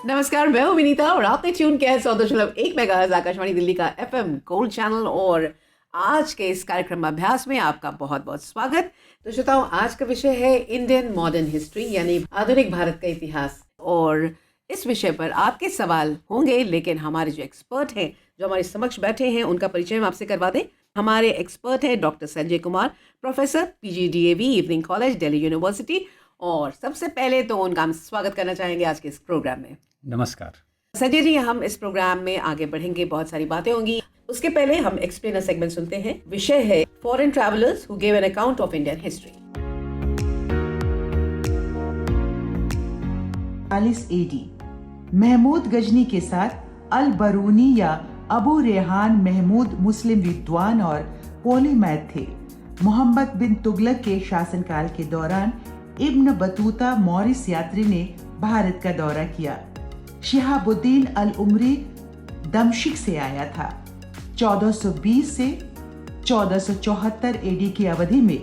नमस्कार, मैं हूं विनीता और आपने ट्यून किया है 100.1 मेगाहर्ट्ज आकाशवाणी दिल्ली का एफएम गोल्ड चैनल। और आज के इस कार्यक्रम अभ्यास में आपका बहुत बहुत स्वागत। तो श्रोताओं, आज का विषय है इंडियन मॉडर्न हिस्ट्री, यानी आधुनिक भारत का इतिहास। और इस विषय पर आपके सवाल होंगे, लेकिन हमारे जो एक्सपर्ट हैं, जो हमारे समक्ष बैठे हैं, उनका परिचय हम आपसे करवा दें। हमारे एक्सपर्ट हैं doctor Sanjay Kumar, professor PGDAV evening college Delhi university. और सबसे पहले तो उनका हम स्वागत करना चाहेंगे आज के इस प्रोग्राम में। नमस्कार संजय जी, हम इस प्रोग्राम में आगे बढ़ेंगे, बहुत सारी बातें होंगी। उसके पहले हम एक्सप्लेनर सेगमेंट सुनते हैं। विषय है foreign travellers who give an account of Indian history. 40 AD Mahmud Ghazni के साथ अल बरूनी या अबू रेहान महमूद मुस्लिम विद्वान और पॉलीमैथ थे। मोहम्मद बिन तुगलक के शासनकाल के दौरान इब्न बतूता मॉरिस यात्री ने भारत का दौरा किया। शिहाबुद्दीन अल उमरी दमश्क से आया था। 1420 से 1474 AD की अवधि में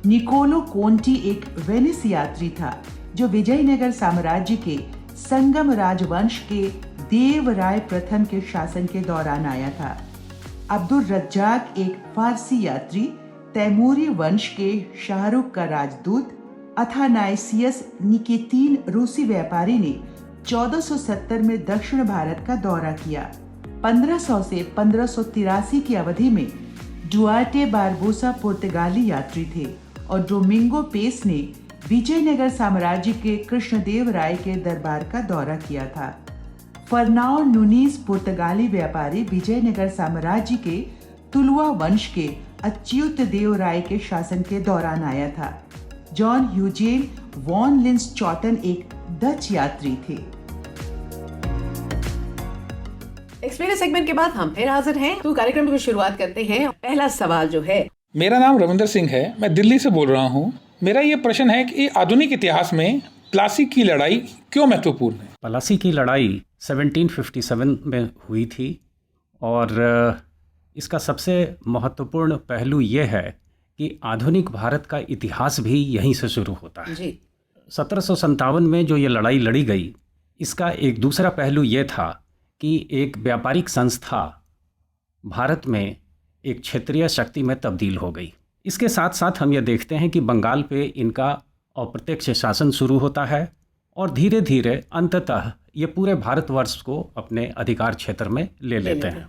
निकोलो कोंटी एक वेनिस यात्री था जो विजयनगर साम्राज्य के संगम राजवंश के देवराय प्रथम के शासन के दौरान आया था। अब्दुल रज्जाक एक फारसी यात्री, तैमूरी वंश के शाहरुख का राजदूत, अथानाइसियस निकेतीन रूसी व्यापारी ने 1470 में दक्षिण भारत का दौरा किया। 1500 से 1583 की अवधि में डुआर्टे बारबोसा पुर्तगाली यात्री थे और डोमिंगो पेस ने विजयनगर साम्राज्य के कृष्णदेव राय के दरबार का दौरा किया था। फर्नाओ नुनीज पुर्तगाली व्यापारी विजयनगर साम्राज्य के तुलुआ वंश के अच्युत देव राय के शासन के दौरान आया था। जॉन ह्यूजेन वॉन लिंस चॉटन एक डच यात्री थे। एक्सप्लेनर सेगमेंट के बाद हम फिर हाजिर हैं। तो कार्यक्रम की शुरुआत करते हैं। पहला सवाल जो है, मेरा नाम रविंदर सिंह है, मैं दिल्ली से बोल रहा हूँ। मेरा ये प्रश्न है कि आधुनिक इतिहास में प्लासी की लड़ाई क्यों महत्वपूर्ण है? प्लासी की लड़ाई 1757 में हुई थी और इसका सबसे महत्वपूर्ण पहलू ये है कि आधुनिक भारत का इतिहास भी यहीं से शुरू होता है। 1757 में जो ये लड़ाई लड़ी गई, इसका एक दूसरा पहलू ये था कि एक व्यापारिक संस्था भारत में एक क्षेत्रीय शक्ति में तब्दील हो गई। इसके साथ साथ हम ये देखते हैं कि बंगाल पे इनका अप्रत्यक्ष शासन शुरू होता है और धीरे धीरे अंततः ये पूरे भारतवर्ष को अपने अधिकार क्षेत्र में ले लेते हैं।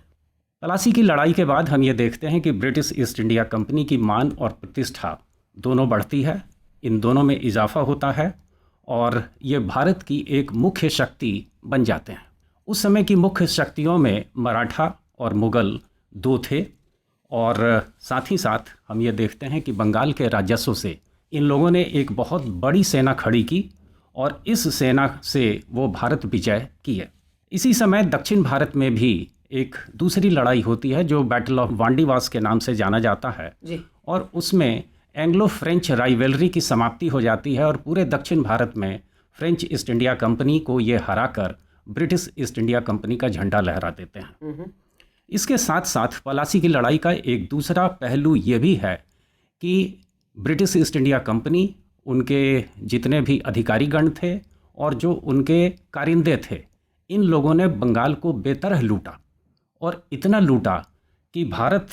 प्लासी की लड़ाई के बाद हम ये देखते हैं कि ब्रिटिश ईस्ट इंडिया कंपनी की मान और प्रतिष्ठा दोनों बढ़ती है, इन दोनों में इजाफा होता है और ये भारत की एक मुख्य शक्ति बन जाते हैं। उस समय की मुख्य शक्तियों में मराठा और मुगल दो थे और साथ ही साथ हम ये देखते हैं कि बंगाल के राजस्व से इन लोगों ने एक बहुत बड़ी सेना खड़ी की और इस सेना से वो भारत विजय किए। इसी समय दक्षिण भारत में भी एक दूसरी लड़ाई होती है जो बैटल ऑफ वांडीवास के नाम से जाना जाता है जी। और उसमें एंग्लो फ्रेंच राइवलरी की समाप्ति हो जाती है और पूरे दक्षिण भारत में फ्रेंच ईस्ट इंडिया कंपनी को ये हराकर ब्रिटिश ईस्ट इंडिया कंपनी का झंडा लहरा देते हैं। इसके साथ साथ प्लासी की लड़ाई का एक दूसरा पहलू ये भी है कि ब्रिटिश ईस्ट इंडिया कंपनी, उनके जितने भी अधिकारीगण थे और जो उनके कारिंदे थे, इन लोगों ने बंगाल को बेतरह लूटा और इतना लूटा कि भारत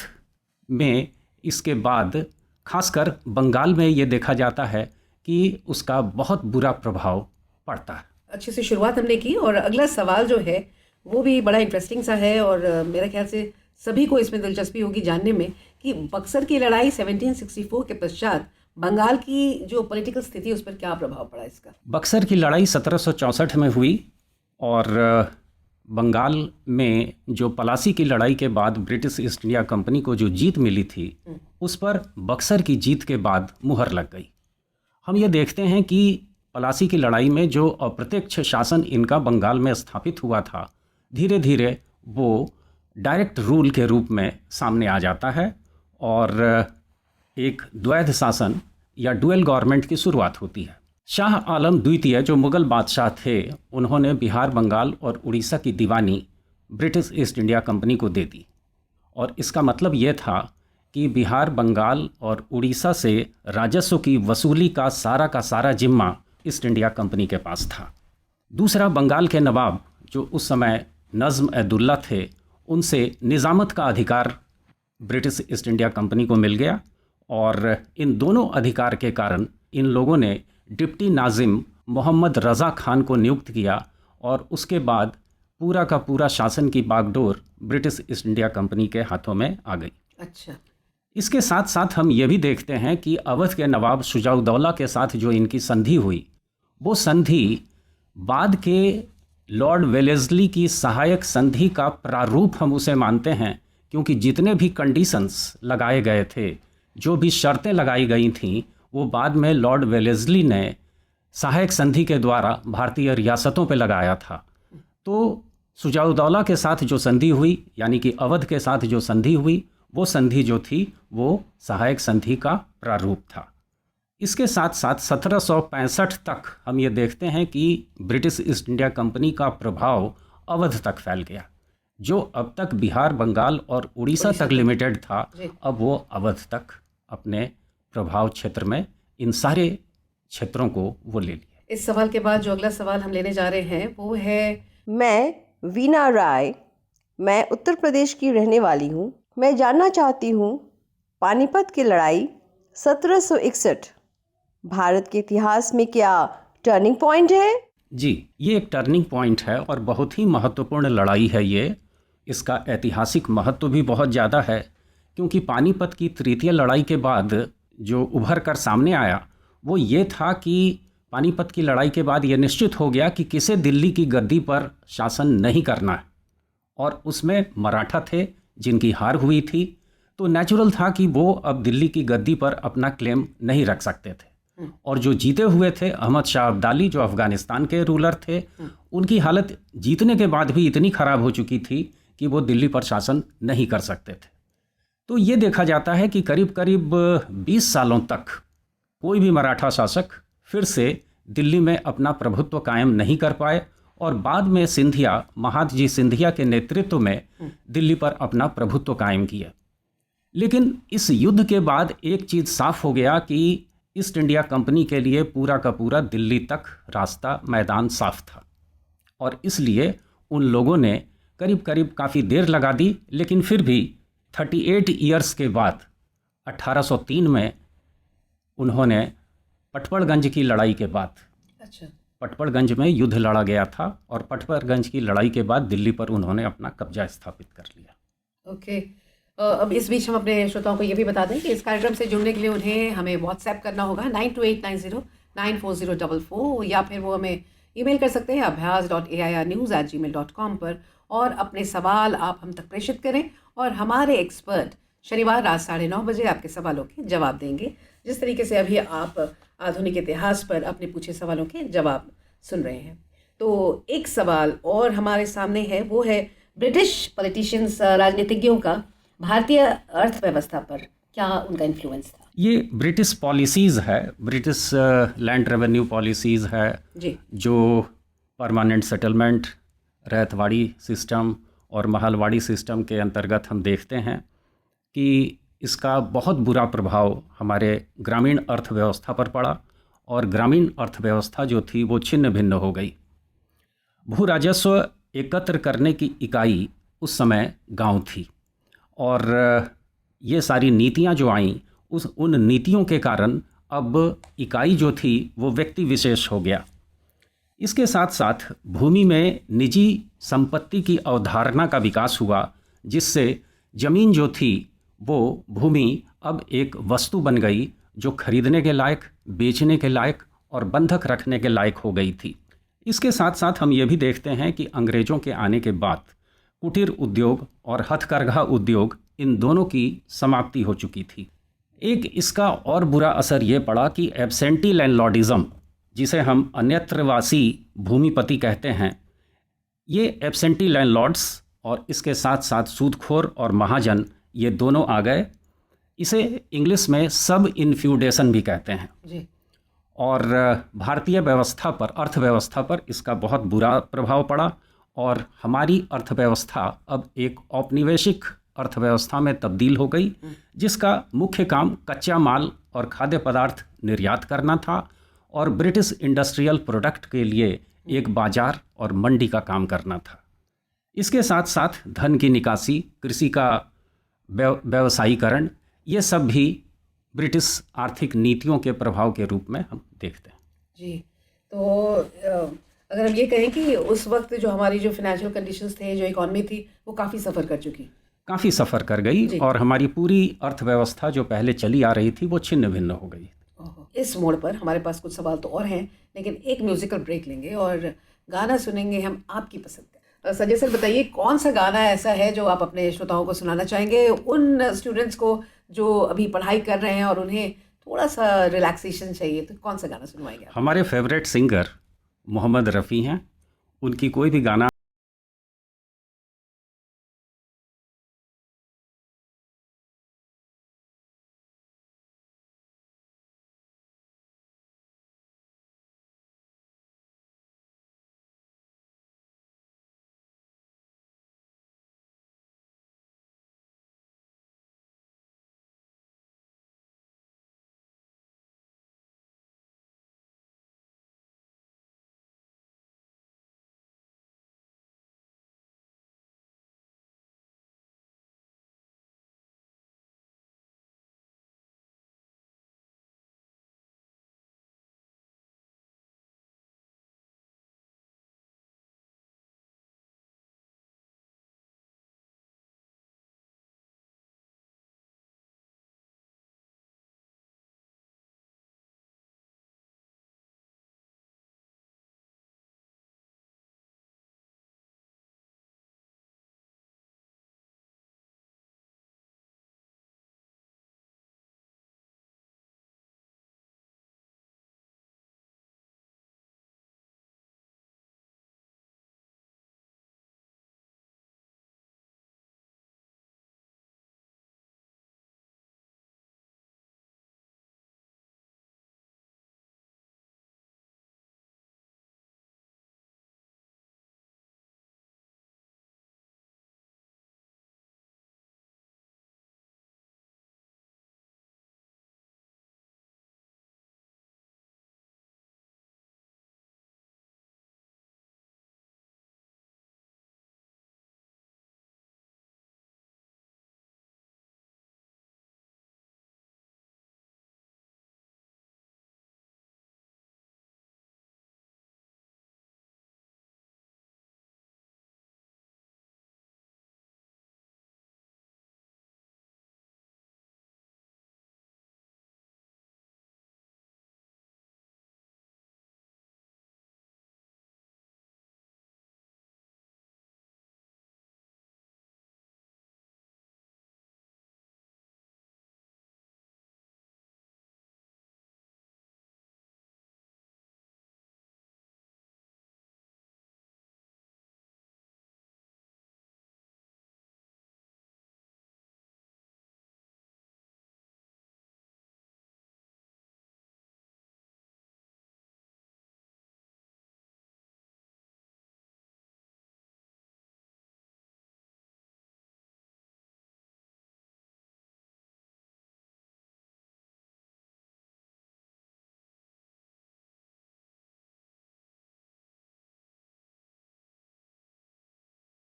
में इसके बाद खासकर बंगाल में ये देखा जाता है कि उसका बहुत बुरा प्रभाव पड़ता है। अच्छी सी शुरुआत हमने की और अगला सवाल जो है वो भी बड़ा इंटरेस्टिंग सा है और मेरे ख्याल से सभी को इसमें दिलचस्पी होगी जानने में कि बक्सर की लड़ाई 1764 के पश्चात बंगाल की जो पॉलिटिकल स्थिति उस पर क्या प्रभाव पड़ा इसका। बक्सर की लड़ाई 1764 में हुई और बंगाल में जो प्लासी की लड़ाई के बाद ब्रिटिश ईस्ट इंडिया कंपनी को जो जीत मिली थी उस पर बक्सर की जीत के बाद मुहर लग गई। हम ये देखते हैं कि प्लासी की लड़ाई में जो अप्रत्यक्ष शासन इनका बंगाल में स्थापित हुआ था, धीरे धीरे वो डायरेक्ट रूल के रूप में सामने आ जाता है और एक द्वैध शासन या डुअल गवर्नमेंट की शुरुआत होती है। शाह आलम द्वितीय जो मुग़ल बादशाह थे, उन्होंने बिहार, बंगाल और उड़ीसा की दीवानी ब्रिटिश ईस्ट इंडिया कंपनी को दे दी और इसका मतलब ये था कि बिहार, बंगाल और उड़ीसा से राजस्व की वसूली का सारा जिम्मा ईस्ट इंडिया कंपनी के पास था। दूसरा, बंगाल के नवाब जो उस समय नज़्म-ए-दुल्ला थे, उनसे निज़ामत का अधिकार ब्रिटिश ईस्ट इंडिया कंपनी को मिल गया और इन दोनों अधिकार के कारण इन लोगों ने डिप्टी नाजिम मोहम्मद रज़ा खान को नियुक्त किया और उसके बाद पूरा का पूरा शासन की बागडोर ब्रिटिश ईस्ट इंडिया कंपनी के हाथों में आ गई। अच्छा। इसके साथ साथ हम ये भी देखते हैं कि अवध के नवाब शुजाउद्दौला के साथ जो इनकी संधि हुई, वो संधि बाद के लॉर्ड वेलेस्ली की सहायक संधि का प्रारूप हम उसे मानते हैं, क्योंकि जितने भी कंडीशंस लगाए गए थे, जो भी शर्तें लगाई गई थीं, वो बाद में लॉर्ड वेलेस्ली ने सहायक संधि के द्वारा भारतीय रियासतों पर लगाया था। तो शुजाउद्दौला के साथ जो संधि हुई, यानी कि अवध के साथ जो संधि हुई, वो संधि जो थी वो सहायक संधि का प्रारूप था। इसके साथ साथ 1765 तक हम ये देखते हैं कि ब्रिटिश ईस्ट इंडिया कंपनी का प्रभाव अवध तक फैल गया। जो अब तक बिहार, बंगाल और उड़ीसा तक लिमिटेड था, अब वो अवध तक अपने प्रभाव क्षेत्र में इन सारे क्षेत्रों को वो ले लिया। इस सवाल के बाद जो अगला सवाल हम लेने जा रहे हैं वो है, मैं वीना राय, मैं उत्तर प्रदेश की रहने वाली हूँ। मैं जानना चाहती हूँ, पानीपत की लड़ाई 1761 भारत के इतिहास में क्या टर्निंग पॉइंट है? जी, ये एक टर्निंग पॉइंट है और बहुत ही महत्वपूर्ण लड़ाई है ये। इसका ऐतिहासिक महत्व भी बहुत ज़्यादा है, क्योंकि पानीपत की तृतीय लड़ाई के बाद जो उभर कर सामने आया वो ये था कि पानीपत की लड़ाई के बाद ये निश्चित हो गया कि किसे दिल्ली की गद्दी पर शासन नहीं करना है, और उसमें मराठा थे जिनकी हार हुई थी। तो नेचुरल था कि वो अब दिल्ली की गद्दी पर अपना क्लेम नहीं रख सकते थे। और जो जीते हुए थे अहमद शाह अब्दाली, जो अफ़गानिस्तान के रूलर थे, उनकी हालत जीतने के बाद भी इतनी ख़राब हो चुकी थी कि वो दिल्ली पर शासन नहीं कर सकते थे। तो ये देखा जाता है कि करीब करीब 20 सालों तक कोई भी मराठा शासक फिर से दिल्ली में अपना प्रभुत्व कायम नहीं कर पाए और बाद में सिंधिया, महादजी सिंधिया के नेतृत्व में दिल्ली पर अपना प्रभुत्व कायम किया। लेकिन इस युद्ध के बाद एक चीज़ साफ हो गया कि ईस्ट इंडिया कंपनी के लिए पूरा का पूरा दिल्ली तक रास्ता, मैदान साफ था, और इसलिए उन लोगों ने करीब करीब काफ़ी देर लगा दी, लेकिन फिर भी 38 ईयर्स के बाद 1803 में उन्होंने पटपड़गंज की लड़ाई के बाद, अच्छा, पटपड़गंज में युद्ध लड़ा गया था और पटपड़गंज की लड़ाई के बाद दिल्ली पर उन्होंने अपना कब्जा स्थापित कर लिया। ओके। अब इस बीच हम अपने श्रोताओं को ये भी बता दें कि इस कार्यक्रम से जुड़ने के लिए उन्हें हमें व्हाट्सएप करना होगा 9289094044, या फिर वो हमें ईमेल कर सकते हैं abhyas.airnews@gmail.com पर, और अपने सवाल आप हम तक प्रेषित करें और हमारे एक्सपर्ट शनिवार रात 9:30 बजे आपके सवालों के जवाब देंगे। जिस तरीके से अभी आप आधुनिक इतिहास पर अपने पूछे सवालों के जवाब सुन रहे हैं, तो एक सवाल और हमारे सामने है, वो है ब्रिटिश पॉलिटिशियंस, राजनीतिज्ञों का भारतीय अर्थव्यवस्था पर क्या उनका इन्फ्लुएंस था? ये ब्रिटिश पॉलिसीज़ है, ब्रिटिश लैंड रेवेन्यू पॉलिसीज़ है जी, जो परमानेंट सेटलमेंट, रैयतवाड़ी सिस्टम और महलवाड़ी सिस्टम के अंतर्गत हम देखते हैं कि इसका बहुत बुरा प्रभाव हमारे ग्रामीण अर्थव्यवस्था पर पड़ा और ग्रामीण अर्थव्यवस्था जो थी वो छिन्न भिन्न हो गई। भू राजस्व एकत्र करने की इकाई उस समय गांव थी, और ये सारी नीतियां जो आईं, उन नीतियों के कारण अब इकाई जो थी वो व्यक्ति विशेष हो गया। इसके साथ साथ भूमि में निजी संपत्ति की अवधारणा का विकास हुआ, जिससे ज़मीन जो थी वो भूमि अब एक वस्तु बन गई जो खरीदने के लायक, बेचने के लायक और बंधक रखने के लायक हो गई थी। इसके साथ साथ हम ये भी देखते हैं कि अंग्रेज़ों के आने के बाद कुटीर उद्योग और हथकरघा उद्योग, इन दोनों की समाप्ति हो चुकी थी। एक इसका और बुरा असर ये पड़ा कि एब्सेंटी लैंडलॉर्डिज़म, जिसे हम अन्यत्रवासी भूमिपति कहते हैं, ये एब्सेंटी लैंडलॉर्ड्स और इसके साथ साथ सूदखोर और महाजन, ये दोनों आ गए। इसे इंग्लिश में सब इन्फ्यूडेशन भी कहते हैं जी। और भारतीय व्यवस्था पर, अर्थव्यवस्था पर इसका बहुत बुरा प्रभाव पड़ा और हमारी अर्थव्यवस्था अब एक औपनिवेशिक अर्थव्यवस्था में तब्दील हो गई, जिसका मुख्य काम कच्चा माल और खाद्य पदार्थ निर्यात करना था और ब्रिटिश इंडस्ट्रियल प्रोडक्ट के लिए एक बाजार और मंडी का काम करना था। इसके साथ साथ धन की निकासी, कृषि का व्यवसायीकरण, ये सब भी ब्रिटिश आर्थिक नीतियों के प्रभाव के रूप में हम देखते हैं। जी, तो अगर हम ये कहें कि उस वक्त जो हमारी जो फाइनेंशियल कंडीशंस थे, जो इकॉनमी थी, वो काफ़ी सफ़र कर चुकी, काफ़ी सफ़र कर गई और हमारी पूरी अर्थव्यवस्था जो पहले चली आ रही थी वो छिन्न भिन्न हो गई। इस मोड़ पर हमारे पास कुछ सवाल तो और हैं, लेकिन एक म्यूजिकल ब्रेक लेंगे और गाना सुनेंगे हम आपकी पसंद का। संजय सर, बताइए कौन सा गाना ऐसा है जो आप अपने श्रोताओं को सुनाना चाहेंगे, उन स्टूडेंट्स को जो अभी पढ़ाई कर रहे हैं और उन्हें थोड़ा सा रिलैक्सेशन चाहिए, तो कौन सा गाना सुनवाएंगे आप? हमारे फेवरेट सिंगर मोहम्मद रफ़ी हैं, उनकी कोई भी गाना।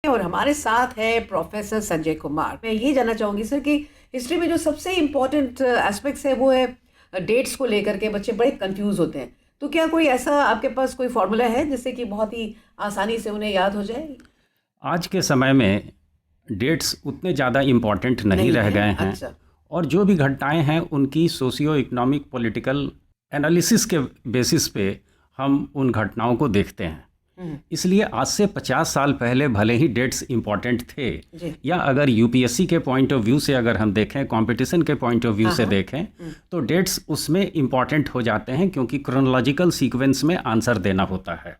और हमारे साथ है प्रोफेसर संजय कुमार। मैं ये जानना चाहूँगी सर कि हिस्ट्री में जो सबसे इम्पोर्टेंट एस्पेक्ट्स है वो है डेट्स को लेकर के बच्चे बड़े कंफ्यूज होते हैं, तो क्या कोई ऐसा आपके पास कोई फॉर्मूला है जिससे कि बहुत ही आसानी से उन्हें याद हो जाए? आज के समय में डेट्स उतने ज़्यादा इम्पॉर्टेंट नहीं रह गए हैं। अच्छा। और जो भी घटनाएं हैं उनकी सोशियो इकोनॉमिक पॉलिटिकल एनालिसिस के बेसिस पे हम उन घटनाओं को देखते हैं। इसलिए आज से 50 साल पहले भले ही डेट्स इम्पॉर्टेंट थे, या अगर यूपीएससी के पॉइंट ऑफ व्यू से अगर हम देखें, कंपटीशन के पॉइंट ऑफ व्यू से देखें, तो डेट्स उसमें इम्पॉर्टेंट हो जाते हैं क्योंकि क्रोनोलॉजिकल सीक्वेंस में आंसर देना होता है।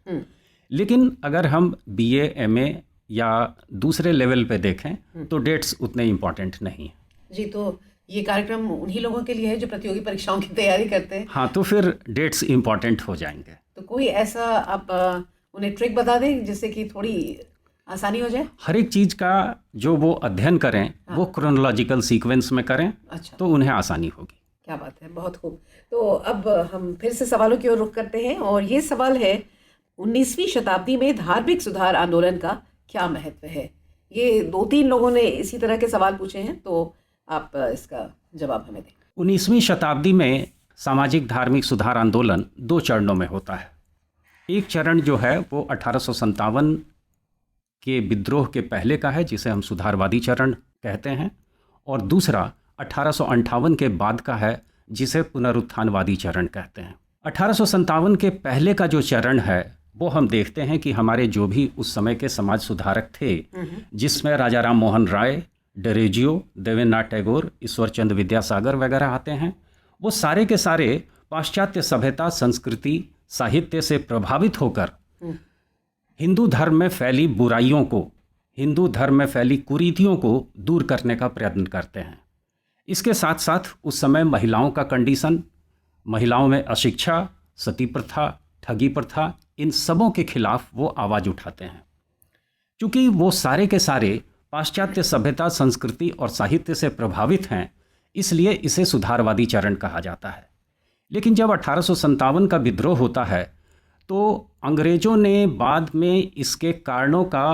लेकिन अगर हम बीए, एमए या दूसरे लेवल पे देखें तो डेट्स उतने इम्पॉर्टेंट नहीं है। जी, तो ये कार्यक्रम उन्हीं लोगों के लिए है जो प्रतियोगी परीक्षाओं की तैयारी करते हैं। हाँ, तो फिर डेट्स इम्पॉर्टेंट हो जाएंगे। तो कोई ऐसा आप उन्हें ट्रिक बता दें जिससे कि थोड़ी आसानी हो जाए? हर एक चीज़ का जो वो अध्ययन करें वो क्रोनोलॉजिकल सीक्वेंस में करें। अच्छा, तो उन्हें आसानी होगी। क्या बात है, बहुत खूब। तो अब हम फिर से सवालों की ओर रुख करते हैं और ये सवाल है, 19वीं शताब्दी में धार्मिक सुधार आंदोलन का क्या महत्व है? ये 2-3 लोगों ने इसी तरह के सवाल पूछे हैं, तो आप इसका जवाब हमें दें। 19वीं शताब्दी में सामाजिक धार्मिक सुधार आंदोलन 2 चरणों में होता है। एक चरण जो है वो 1857 के विद्रोह के पहले का है, जिसे हम सुधारवादी चरण कहते हैं, और दूसरा 1858 के बाद का है, जिसे पुनरुत्थानवादी चरण कहते हैं। 1857 के पहले का जो चरण है वो हम देखते हैं कि हमारे जो भी उस समय के समाज सुधारक थे, जिसमें राजा राम मोहन राय, डेरेजियो, देवेंद्रनाथ टैगोर, ईश्वर चंद्र विद्यासागर वगैरह आते हैं, वो सारे के सारे पाश्चात्य सभ्यता, संस्कृति, साहित्य से प्रभावित होकर हिंदू धर्म में फैली बुराइयों को, हिंदू धर्म में फैली कुरीतियों को दूर करने का प्रयत्न करते हैं। इसके साथ साथ उस समय महिलाओं का कंडीशन, महिलाओं में अशिक्षा, सती प्रथा, ठगी प्रथा, इन सबों के खिलाफ वो आवाज़ उठाते हैं। क्योंकि वो सारे के सारे पाश्चात्य सभ्यता, संस्कृति और साहित्य से प्रभावित हैं, इसलिए इसे सुधारवादी चरण कहा जाता है। लेकिन जब 1857 का विद्रोह होता है तो अंग्रेज़ों ने बाद में इसके कारणों का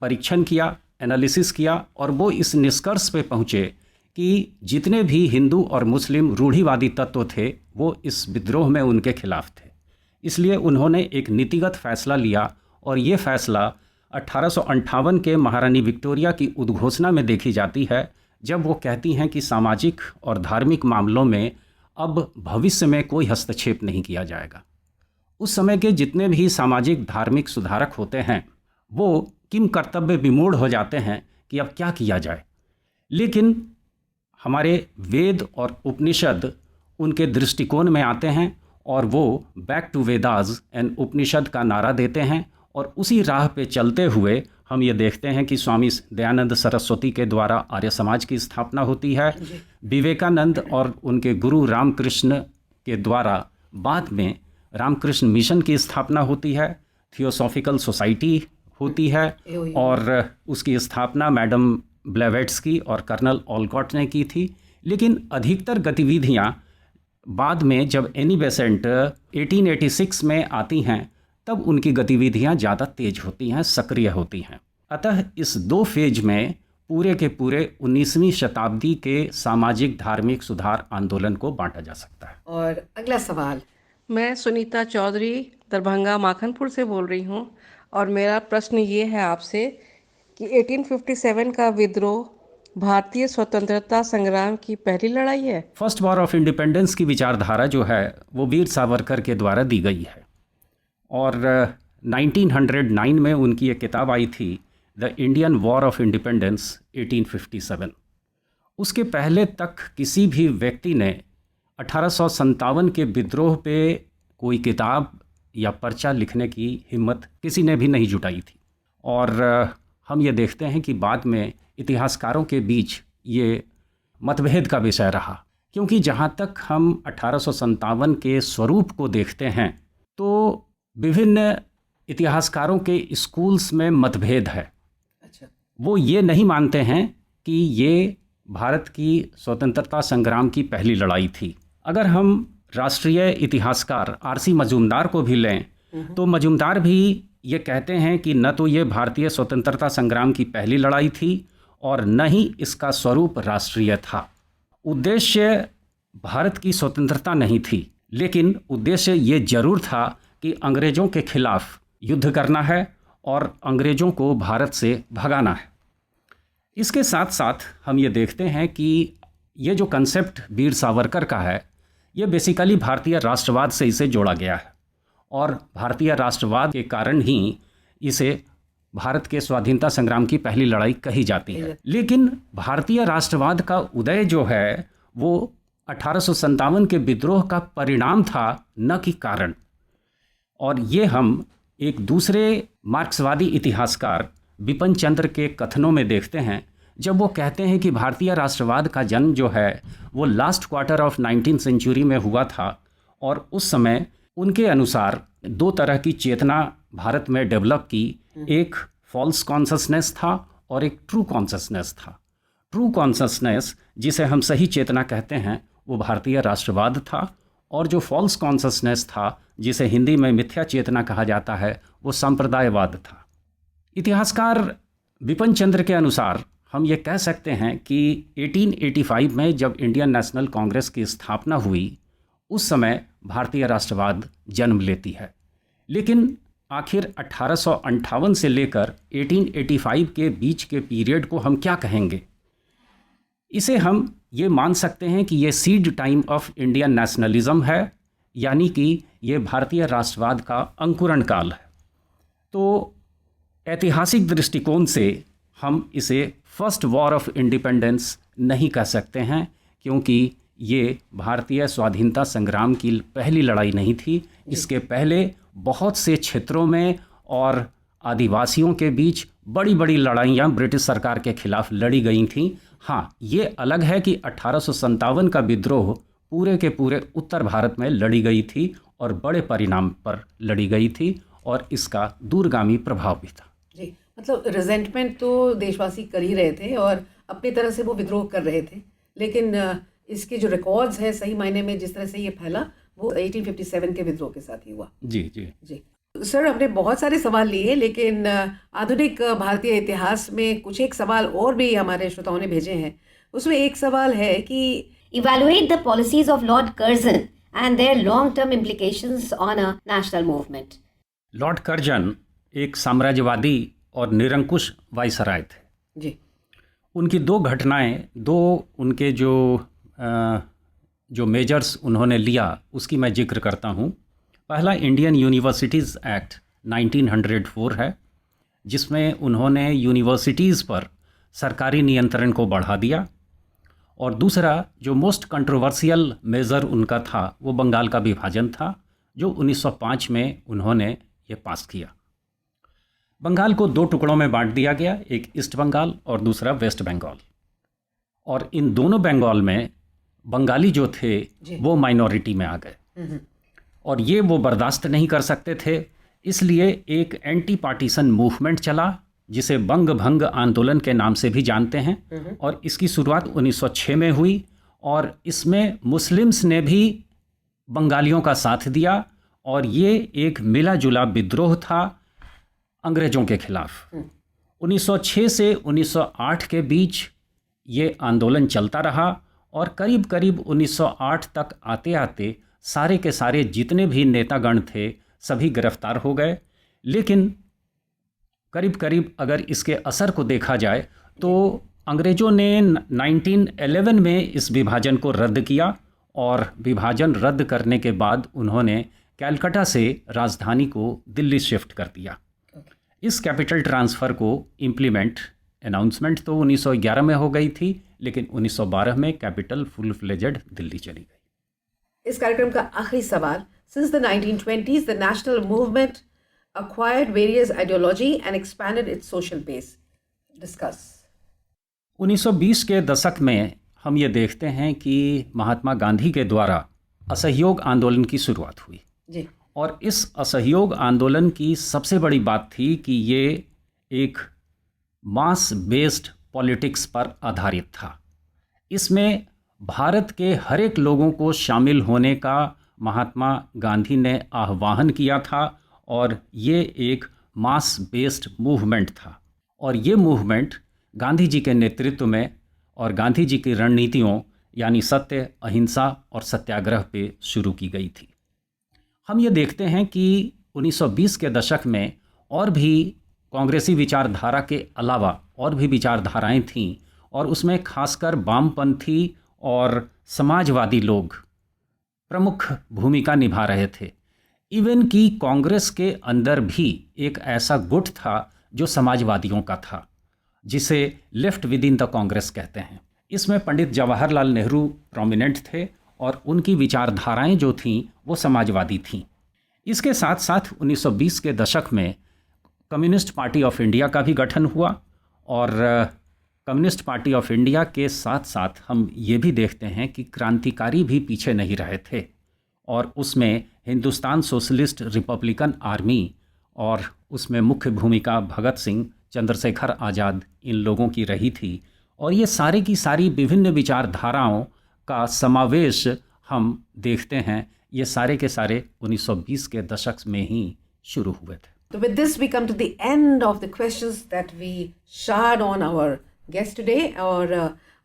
परीक्षण किया, एनालिसिस किया, और वो इस निष्कर्ष पे पहुँचे कि जितने भी हिंदू और मुस्लिम रूढ़िवादी तत्व थे वो इस विद्रोह में उनके खिलाफ थे। इसलिए उन्होंने एक नीतिगत फैसला लिया, और ये फैसला 1858 के महारानी विक्टोरिया की उद्घोषणा में देखी जाती है, जब वो कहती हैं कि सामाजिक और धार्मिक मामलों में अब भविष्य में कोई हस्तक्षेप नहीं किया जाएगा। उस समय के जितने भी सामाजिक धार्मिक सुधारक होते हैं वो किम कर्तव्य विमूढ़ हो जाते हैं कि अब क्या किया जाए। लेकिन हमारे वेद और उपनिषद उनके दृष्टिकोण में आते हैं, और वो बैक टू वेदास एंड उपनिषद का नारा देते हैं, और उसी राह पे चलते हुए हम ये देखते हैं कि स्वामी दयानंद सरस्वती के द्वारा आर्य समाज की स्थापना होती है। विवेकानंद और उनके गुरु रामकृष्ण के द्वारा बाद में रामकृष्ण मिशन की स्थापना होती है, थियोसॉफिकल सोसाइटी होती है, और उसकी स्थापना मैडम ब्लेवेट्स्की और कर्नल ओलकॉट ने की थी। लेकिन अधिकतर गतिविधियां बाद में जब एनी बेसेंट 1886 में आती हैं, तब उनकी गतिविधियां ज़्यादा तेज होती हैं, सक्रिय होती हैं। अतः इस 2 फेज में पूरे के पूरे 19वीं शताब्दी के सामाजिक धार्मिक सुधार आंदोलन को बांटा जा सकता है। और अगला सवाल। मैं सुनीता चौधरी दरभंगा माखनपुर से बोल रही हूँ, और मेरा प्रश्न ये है आपसे कि 1857 का विद्रोह भारतीय स्वतंत्रता संग्राम की पहली लड़ाई है। फर्स्ट वॉर ऑफ इंडिपेंडेंस की विचारधारा जो है वो वीर सावरकर के द्वारा दी गई है, और 1909 में उनकी एक किताब आई थी, the Indian war of independence 1857। उसके पहले तक किसी भी व्यक्ति ने 1857 के विद्रोह पे कोई किताब या पर्चा लिखने की हिम्मत किसी ने भी नहीं जुटाई थी। और हम ये देखते हैं कि बाद में इतिहासकारों के बीच ये मतभेद का विषय रहा, क्योंकि जहाँ तक हम 1857 के स्वरूप को देखते हैं तो विभिन्न इतिहासकारों के स्कूल्स में मतभेद है। अच्छा। वो ये नहीं मानते हैं कि ये भारत की स्वतंत्रता संग्राम की पहली लड़ाई थी। अगर हम राष्ट्रीय इतिहासकार आरसी मजूमदार को भी लें तो मजूमदार भी ये कहते हैं कि न तो ये भारतीय स्वतंत्रता संग्राम की पहली लड़ाई थी और न ही इसका स्वरूप राष्ट्रीय था। उद्देश्य भारत की स्वतंत्रता नहीं थी, लेकिन उद्देश्य ये जरूर था कि अंग्रेज़ों के खिलाफ युद्ध करना है और अंग्रेज़ों को भारत से भगाना है। इसके साथ साथ हम ये देखते हैं कि ये जो कंसेप्ट वीर सावरकर का है, ये बेसिकली भारतीय राष्ट्रवाद से इसे जोड़ा गया है, और भारतीय राष्ट्रवाद के कारण ही इसे भारत के स्वाधीनता संग्राम की पहली लड़ाई कही जाती है। लेकिन भारतीय राष्ट्रवाद का उदय जो है वो 1857 के विद्रोह का परिणाम था, न कि कारण। और ये हम एक दूसरे मार्क्सवादी इतिहासकार बिपिन चंद्र के कथनों में देखते हैं, जब वो कहते हैं कि भारतीय राष्ट्रवाद का जन्म जो है वो last quarter of 19th century में हुआ था, और उस समय उनके अनुसार 2 तरह की चेतना भारत में डेवलप की। एक फॉल्स कॉन्शसनेस था और एक ट्रू कॉन्शसनेस था। ट्रू कॉन्शसनेस, जिसे हम सही चेतना कहते हैं, वो भारतीय राष्ट्रवाद था, और जो फॉल्स कॉन्शसनेस था, जिसे हिंदी में मिथ्या चेतना कहा जाता है, वो सांप्रदायवाद था। इतिहासकार विपिन चंद्र के अनुसार हम ये कह सकते हैं कि 1885 में जब इंडियन नेशनल कांग्रेस की स्थापना हुई, उस समय भारतीय राष्ट्रवाद जन्म लेती है। लेकिन आखिर 1858 से लेकर 1885 के बीच के पीरियड को हम क्या कहेंगे? इसे हम ये मान सकते हैं कि ये seed time of Indian nationalism है, यानी कि ये भारतीय राष्ट्रवाद का अंकुरण काल है। तो ऐतिहासिक दृष्टिकोण से हम इसे फर्स्ट वॉर ऑफ इंडिपेंडेंस नहीं कह सकते हैं, क्योंकि ये भारतीय स्वाधीनता संग्राम की पहली लड़ाई नहीं थी। इसके पहले बहुत से क्षेत्रों में और आदिवासियों के बीच बड़ी बड़ी लड़ाइयाँ ब्रिटिश सरकार के खिलाफ लड़ी गई थीं। हाँ, ये अलग है कि 1857 का विद्रोह पूरे के पूरे उत्तर भारत में लड़ी गई थी और बड़े परिणाम पर लड़ी गई थी, और इसका दूरगामी प्रभाव भी था। जी, मतलब रिजेंटमेंट तो देशवासी कर ही रहे थे और अपनी तरह से वो विद्रोह कर रहे थे, लेकिन इसके जो रिकॉर्ड्स हैं सही मायने में जिस तरह से ये फैला वो 1857 के विद्रोह के साथ ही हुआ। जी जी जी सर, हमने बहुत सारे सवाल लिए, लेकिन आधुनिक भारतीय इतिहास में कुछ एक सवाल और भी हमारे श्रोताओं ने भेजे हैं। उसमें एक सवाल है कि evaluate the policies of Lord Curzon and their long-term implications on a national movement. Lord Curzon एक साम्राज्यवादी और निरंकुश वायसराय थे। जी, उनकी दो घटनाएं, दो उनके जो मेजर्स उन्होंने लिया, उसकी मैं जिक्र करता हूँ। पहला इंडियन यूनिवर्सिटीज़ एक्ट 1904 है, जिसमें उन्होंने यूनिवर्सिटीज़ पर सरकारी नियंत्रण को बढ़ा दिया। और दूसरा जो मोस्ट कंट्रोवर्शियल मेजर उनका था, वो बंगाल का विभाजन था, जो 1905 में उन्होंने ये पास किया। बंगाल को दो टुकड़ों में बांट दिया गया, एक ईस्ट बंगाल और दूसरा वेस्ट बंगाल। और इन दोनों बंगाल में बंगाली जो थे वो माइनॉरिटी में आ गए, और ये वो बर्दाश्त नहीं कर सकते थे। इसलिए एक एंटी पार्टीशन मूवमेंट चला, जिसे बंग भंग आंदोलन के नाम से भी जानते हैं, और इसकी शुरुआत 1906 में हुई। और इसमें मुस्लिम्स ने भी बंगालियों का साथ दिया, और ये एक मिला जुला विद्रोह था अंग्रेज़ों के खिलाफ। 1906 से 1908 के बीच ये आंदोलन चलता रहा, और करीब करीब 1908 तक आते आते सारे के सारे जितने भी नेतागण थे सभी गिरफ्तार हो गए। लेकिन करीब करीब अगर इसके असर को देखा जाए तो अंग्रेज़ों ने 1911 में इस विभाजन को रद्द किया, और विभाजन रद्द करने के बाद उन्होंने कलकत्ता से राजधानी को दिल्ली शिफ्ट कर दिया। इस कैपिटल ट्रांसफ़र को इम्प्लीमेंट अनाउंसमेंट तो 1911 में हो गई थी, लेकिन 1912 में कैपिटल फुल फ्लेजेड दिल्ली चली गई। इस कार्यक्रम का आखिरी सवाल, since the 1920s the national movement acquired various ideology and expanded its social base. Discuss. 1920 के दशक में हम ये देखते हैं कि महात्मा गांधी के द्वारा असहयोग आंदोलन की शुरुआत हुई जी, और इस असहयोग आंदोलन की सबसे बड़ी बात थी कि ये एक मास बेस्ड पॉलिटिक्स पर आधारित था। इसमें भारत के हर एक लोगों को शामिल होने का महात्मा गांधी ने आह्वान किया था, और ये एक मास बेस्ड मूवमेंट था। और ये मूवमेंट गांधी जी के नेतृत्व में और गांधी जी की रणनीतियों यानी सत्य, अहिंसा और सत्याग्रह पे शुरू की गई थी। हम ये देखते हैं कि 1920 के दशक में और भी कांग्रेसी विचारधारा के अलावा और भी विचारधाराएं थीं, और उसमें खासकर वामपंथी और समाजवादी लोग प्रमुख भूमिका निभा रहे थे। इवन कि कांग्रेस के अंदर भी एक ऐसा गुट था जो समाजवादियों का था, जिसे left with in the Congress कहते हैं। इसमें पंडित जवाहरलाल नेहरू प्रोमिनेंट थे, और उनकी विचारधाराएं जो थीं वो समाजवादी थीं। इसके साथ साथ 1920 के दशक में कम्युनिस्ट पार्टी ऑफ इंडिया का भी गठन हुआ, और कम्युनिस्ट पार्टी ऑफ इंडिया के साथ साथ हम ये भी देखते हैं कि क्रांतिकारी भी पीछे नहीं रहे थे, और उसमें हिंदुस्तान सोशलिस्ट रिपब्लिकन आर्मी, और उसमें मुख्य भूमिका भगत सिंह, चंद्रशेखर आज़ाद, इन लोगों की रही थी। और ये सारी की सारी विभिन्न विचारधाराओं का समावेश हम देखते हैं ये सारे के सारे 1920 के दशक में ही शुरू हुए थे। So with this we come to the end of the questions that we showered on our guest today और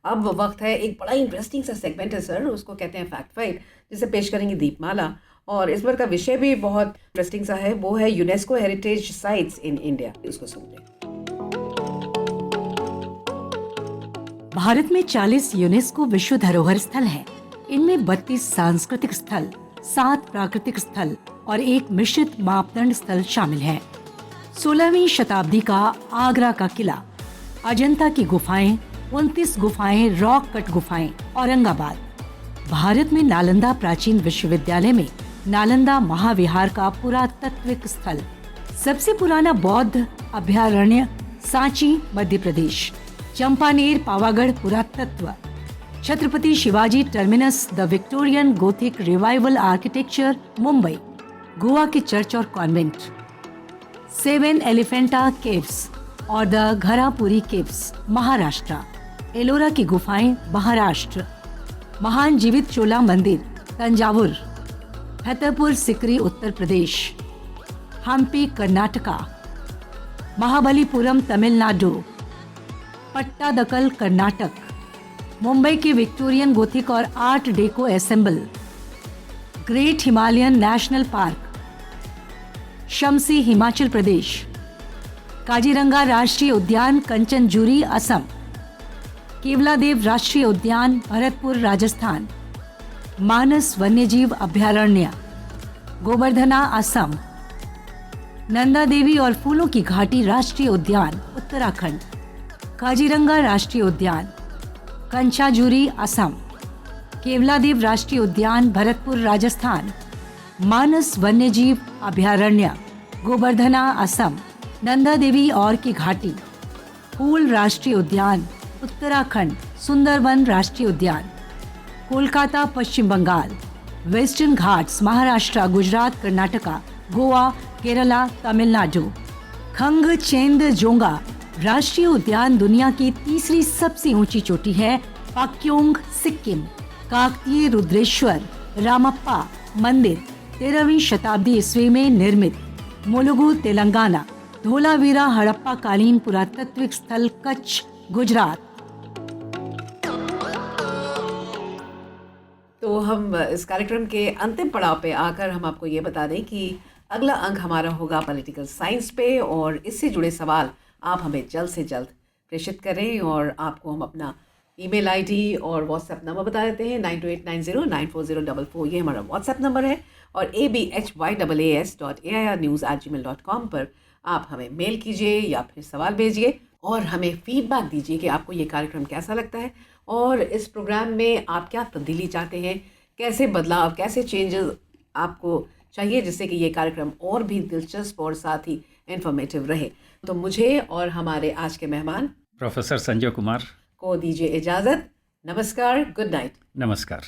अब वक्त है एक बड़ा इंटरेस्टिंग सा सेगमेंट है सर, उसको कहते हैं फैक्ट फाइट, जिसे पेश करेंगे दीपमाला। और इस बार का विषय भी बहुत इंटरेस्टिंग सा है, वो है UNESCO heritage sites in India. उसको सुनते हैं। भारत में 40 यूनेस्को विश्व धरोहर स्थल हैं। इनमें 32 सांस्कृतिक स्थल, 7 प्राकृतिक स्थल और एक मिश्रित मापदंड स्थल शामिल हैं। 16वीं शताब्दी का आगरा का किला, अजंता की गुफाएं, 29 गुफाएं, रॉक कट गुफाएं, औरंगाबाद। भारत में नालंदा प्राचीन विश्वविद्यालय में नालंदा महाविहार का पुरातत्विक स्थल, सबसे पुराना बौद्ध अभयारण्य सांची मध्य प्रदेश, चंपानेर पावागढ़ पुरातत्व, Chhatrapati Shivaji terminus the Victorian Gothic revival architecture Mumbai, Goa के चर्च और कॉन्वेंट, 7 एलिफेंटा केव्स और द घरापुरी केव्स महाराष्ट्र, एलोरा की गुफाएं महाराष्ट्र, महान जीवित चोला मंदिर तंजावुर, फतेहपुर सिकरी उत्तर प्रदेश, हम्पी कर्नाटका, महाबलीपुरम तमिलनाडु, पट्टादकल कर्नाटक, मुंबई के विक्टोरियन गोथिक और art deco ensemble, great Himalayan national park, Shamsi Himachal Pradesh, Kaziranga राष्ट्रीय उद्यान कंचनजुरी असम, केवलादेव राष्ट्रीय उद्यान भरतपुर राजस्थान, मानस वन्यजीव अभयारण्य गोवर्धना असम, नंदा देवी और फूलों की घाटी राष्ट्रीय उद्यान उत्तराखंड, काजीरंगा राष्ट्रीय उद्यान कंचाजुरी असम, केवलादेव राष्ट्रीय उद्यान भरतपुर राजस्थान, मानस वन्यजीव अभयारण्य गोवर्धना असम, नंदा देवी और की घाटी, फूल राष्ट्रीय उद्यान उत्तराखंड, सुंदरवन राष्ट्रीय उद्यान, कोलकाता पश्चिम बंगाल, वेस्टर्न घाट्स महाराष्ट्र, गुजरात, कर्नाटका, गोवा, केरला, तमिलनाडु, खंगचेंदजोंगा राष्ट्रीय उद्यान दुनिया की तीसरी सबसे ऊंची चोटी है, पाक्योंग सिक्किम, काकतीय रुद्रेश्वर रामप्पा मंदिर 13वीं शताब्दी ईस्वी में निर्मित, मुलुगु तेलंगाना, धोलावीरा हड़प्पा कालीन पुरातत्विक स्थल कच्छ गुजरात। तो हम इस कार्यक्रम के अंतिम पड़ाव पे आकर हम आपको ये बता दें कि अगला अंक हमारा होगा पॉलिटिकल साइंस पे, और इससे जुड़े सवाल आप हमें जल्द से जल्द प्रेषित करें। और आपको हम अपना ईमेल आईडी और व्हाट्सएप नंबर बता देते हैं, 9289094044, ये हमारा व्हाट्सएप नंबर है। और abhyas.air@news@gmail.com पर आप हमें मेल कीजिए या फिर सवाल भेजिए और हमें फीडबैक दीजिए कि आपको ये कार्यक्रम कैसा लगता है और इस प्रोग्राम में आप क्या तब्दीली चाहते हैं, कैसे बदलाव, कैसे चेंजेस आपको चाहिए, जिससे कि ये कार्यक्रम और भी दिलचस्प और साथ ही इन्फॉर्मेटिव रहे। तो मुझे और हमारे आज के मेहमान प्रोफेसर संजय कुमार को दीजिए इजाज़त। नमस्कार, गुड नाइट। नमस्कार।